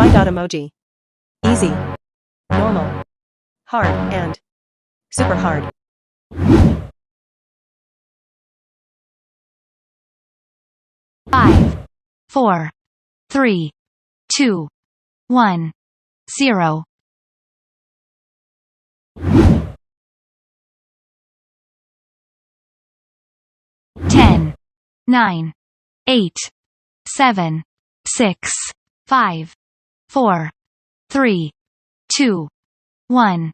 Find out emoji. Easy, normal, hard, and super hard. 5, 4, 3, 2, 1, 0. 10, 9, 8, 7, 6, 5, 4, 3, 2, 1,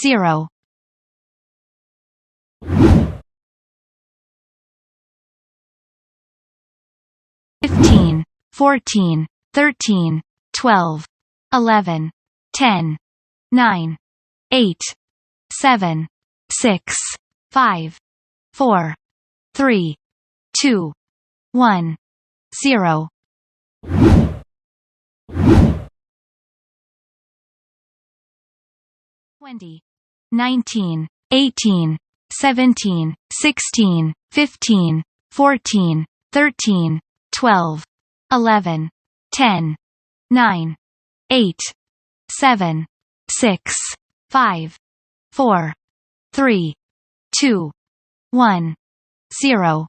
0. 15, 14, 13, 12, 11, 10, 9, 8, 7, 6, 5, 4, 3, 2, 1, 0. 20, 19, 18, 17, 16, 15, 14, 13, 12, 11, 10, 9, 8, 7, 6, 5, 4, 3, 2, 1, 0.